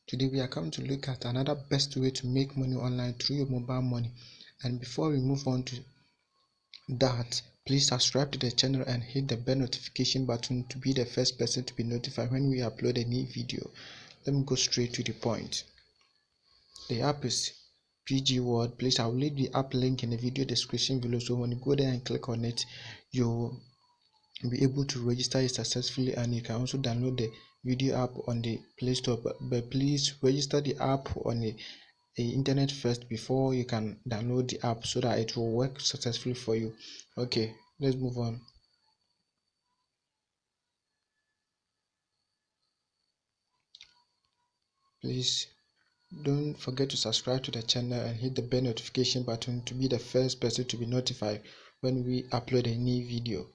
Today we are coming to look at another best way to make money online through your mobile money. And before we move on to that, please subscribe to the channel and hit the bell notification button to be the first person to be notified when we upload a new video. Let me go straight to the point. The app is PG World. Please, I will leave the app link in the video description below, so when you go there and click on it, you'll be able to register it successfully, and you can also download the video app on the Play Store. But please register the app on the internet first before you can download the app, so that it will work successfully for you. Okay, let's move on. Please don't forget to subscribe to the channel and hit the bell notification button to be the first person to be notified when we upload a new video.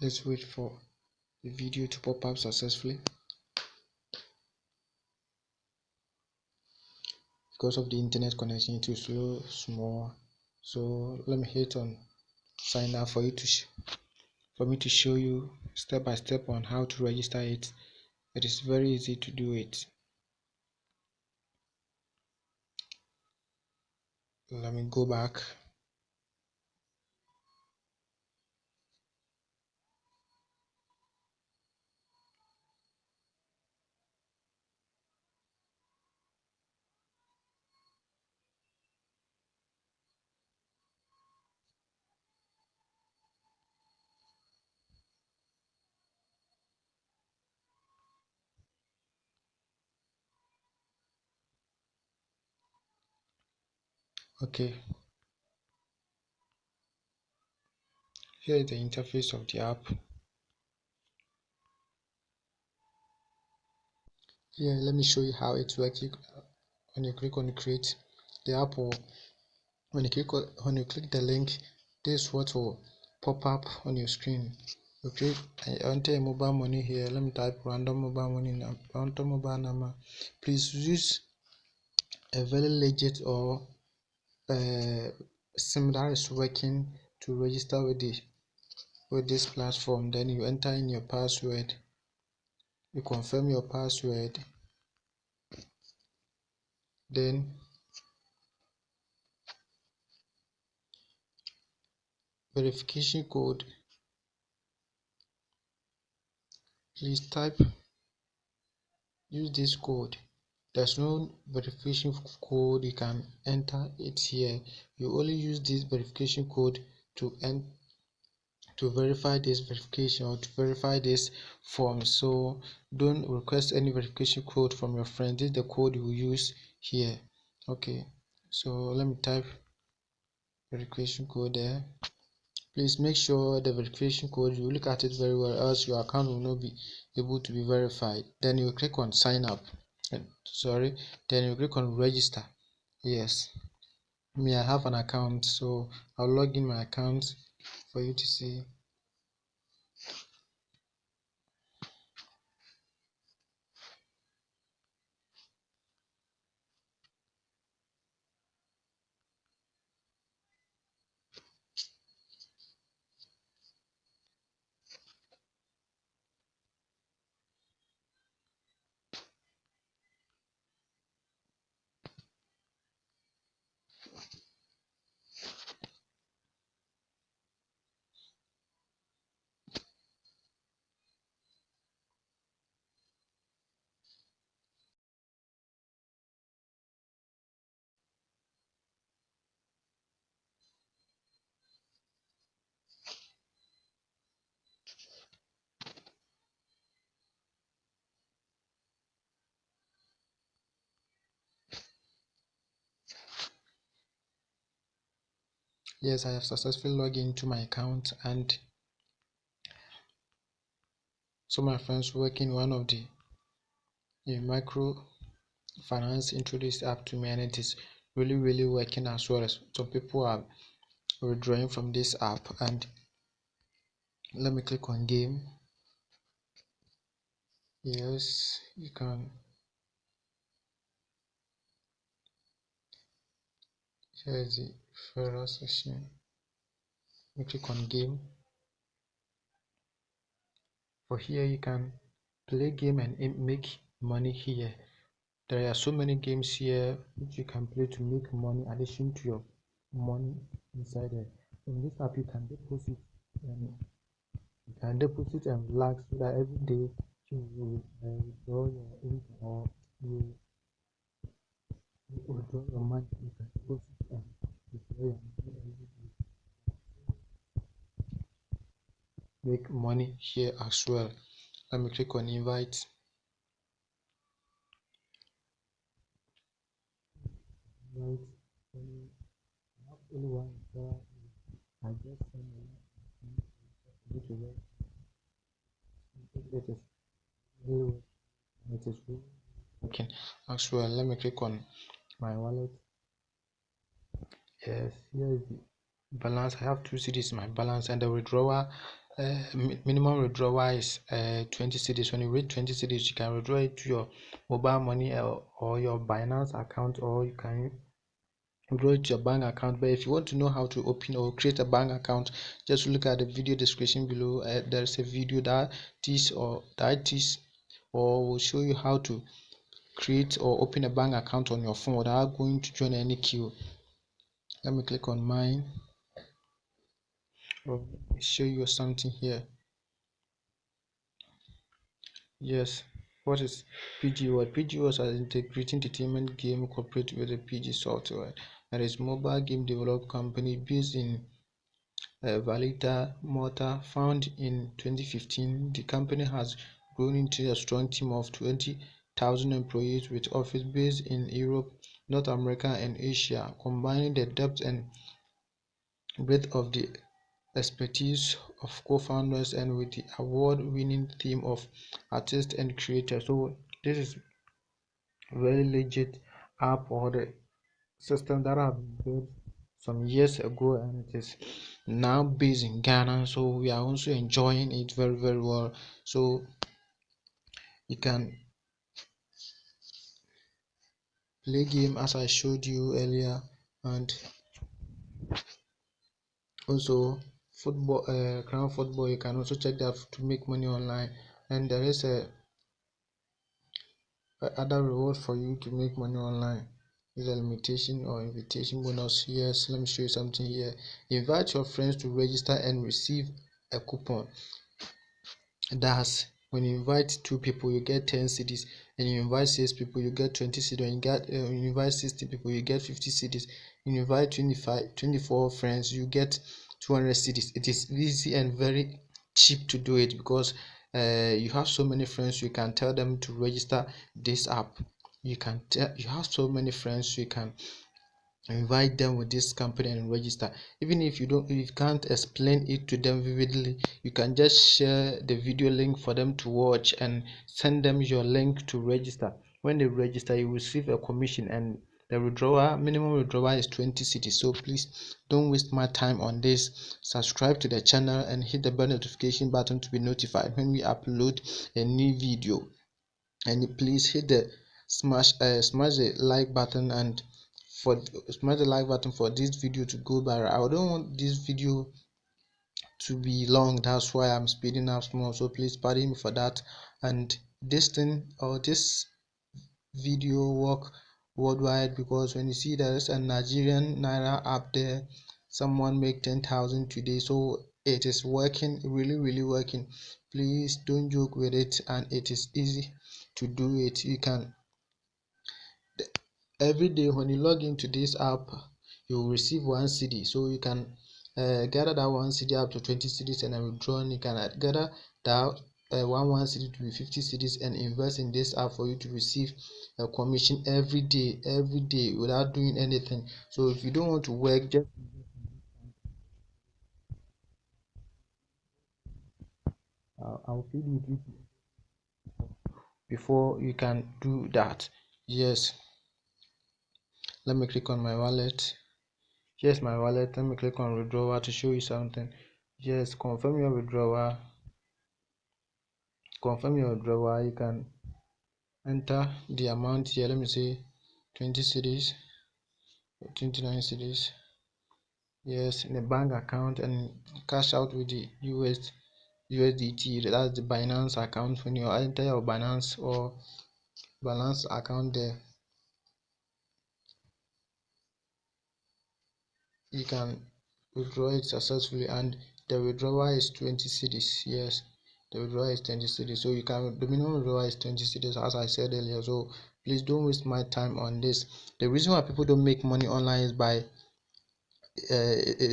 Let's wait for the video to pop up successfully. Because of the internet connection, it will slow small, so let me hit on sign up for me to show you step by step on how to register it. It is very easy to do it. Let me go back. Okay, here is the interface of the app. Here, let me show you how it works. When you click on create the app, or when you click the link, this is what will pop up on your screen. Okay, I enter a mobile money here. Let me type random mobile number. Please use a very legit or sim that is working to register with this platform. Then you enter in your password, you confirm your password, then verification code. Please use this code. There's no verification code, you can enter it here. You only use this verification code to verify this verification, or to verify this form. So don't request any verification code from your friend. This is the code you will use here. Okay, so let me type verification code there. Please make sure the verification code, you look at it very well, else your account will not be able to be verified. Then you click on sign up, then you click on register. Yes, me, I have an account, so I'll log in my account for you to see. Yes, I have successfully logged into my account, and some of my friends working one of the micro finance introduced app to me, and it is really working as well. As some people are withdrawing from this app. And let me click on game. Yes, you can. Here is the referral session. We click on game. For here you can play game and make money here. There are so many games here which you can play to make money addition to your money inside there. In this app you can deposit and relax so that every day you will withdraw your income or you withdraw your money. You can deposit and withdraw your money every day. Make money here as well. Let me click on invite. Right. Only one I just send you to work. It is really it is really working as well. Let me click on my wallet. Yes, here is the balance. I have 2 cedis in my balance, and the withdrawal minimum withdrawal is 20 cedis. When you reach 20 cedis, you can withdraw it to your mobile money or your Binance account, or you can withdraw it to your bank account. But if you want to know how to open or create a bank account, just look at the video description below. There's a video that teaches or will show you how to create or open a bank account on your phone without going to join any queue. Let me click on mine. Or show you something here. Yes, what is PG? What PG was an integrating entertainment game corporate with a PG software. That is mobile game development company based in Valletta, Malta. Found in 2015, the company has grown into a strong team of 20,000 employees with office based in Europe, North America, and Asia, combining the depth and breadth of the expertise of co-founders and with the award-winning team of artists and creators. So this is very legit app or the system that I've built some years ago, and it is now based in Ghana. So we are also enjoying it very well. So you can play game as I showed you earlier, and also football, crown football. You can also check that to make money online, and there is a other reward for you to make money online. Is a limitation or invitation bonus. Yes, let me show you something here. Invite your friends to register and receive a coupon. That's when you invite 2 people, you get 10 cedis, and you invite 6 people, you get 20 cedis. When you invite 60 people, you get 50 cedis. You invite 24 friends, you get 200 cedis. It is easy and very cheap to do it because you have so many friends. You can tell them to register this app. You have so many friends. You can invite them with this company and register. Even if you can't explain it to them vividly, you can just share the video link for them to watch and send them your link to register. When they register, you receive a commission, and the minimum withdrawal is 20 cedis. So please don't waste my time on this. Subscribe to the channel and hit the bell notification button to be notified when we upload a new video, and please hit the smash the like button and for smash the like button for this video to go viral. I don't want this video to be long, that's why I'm speeding up small, so please pardon me for that. And this thing or this video work worldwide because when you see there is a Nigerian naira app there, someone make 10,000 today, so it is working, really working. Please don't joke with it, and it is easy to do it. You can every day when you log into this app, you will receive 1 cedi, so you can gather that 1 cedi up to 20 cedis and then withdraw. You can gather that 1 cedi to be 50 cedis and invest in this app for you to receive a commission every day without doing anything. So if you don't want to work, just I'll feed with you before you can do that. Yes, let me click on my wallet. Here's my wallet. Let me click on withdrawal to show you something. Yes, confirm your withdrawal. You can enter the amount here. Let me say 20 cedis, 29 cedis. Yes, in a bank account, and cash out with the US USDT. That's the Binance account. When you enter your Binance account there, you can withdraw it successfully, and the withdrawal is 20 cedis. Yes, the withdrawal is 20 cedis. So you can, the minimum withdrawal is 20 cedis, as I said earlier. So please don't waste my time on this. The reason why people don't make money online is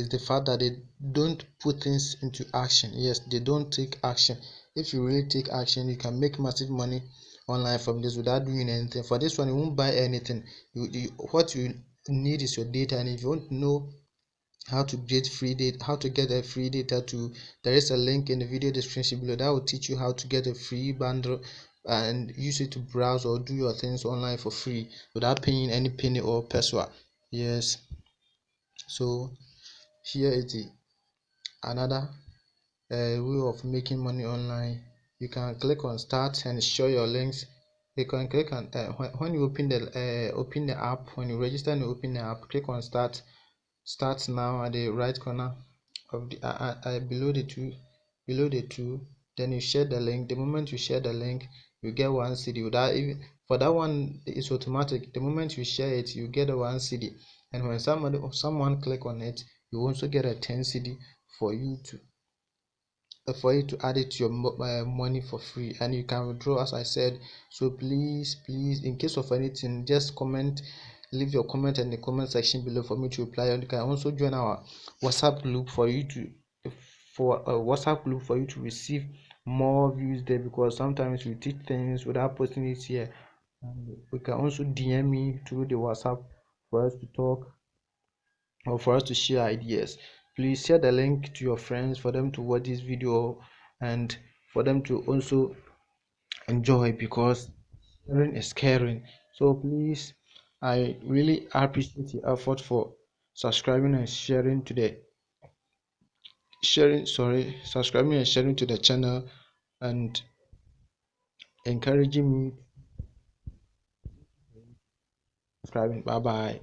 the fact that they don't put things into action. Yes, they don't take action. If you really take action, you can make massive money online from this without doing anything. For this one, you won't buy anything. What you need is your data, and if you want to know how to get free data, how to get a free data, to there is a link in the video description below that will teach you how to get a free bundle and use it to browse or do your things online for free without paying any penny or peso. Yes, so here is the another way of making money online. You can click on start and show your links. You can click on when you open the app, when you register and you open the app, click on start now at the right corner of the below the two. Then you share the link. The moment you share the link, you get one CD. Without even, for that one, it's automatic. The moment you share it, you get a one CD, and when someone click on it, you also get a 10 CD for you to add it to your money for free, and you can withdraw, as I said. So please, in case of anything, just leave your comment in the comment section below for me to reply. And you can also join our WhatsApp group for you to receive more views there, because sometimes we teach things without posting it here. And we can also DM me through the WhatsApp for us to talk or for us to share ideas. Please share the link to your friends for them to watch this video and for them to also enjoy, because sharing is caring. So please, I really appreciate your effort for subscribing and subscribing and sharing to the channel, and encouraging me subscribing. Bye bye.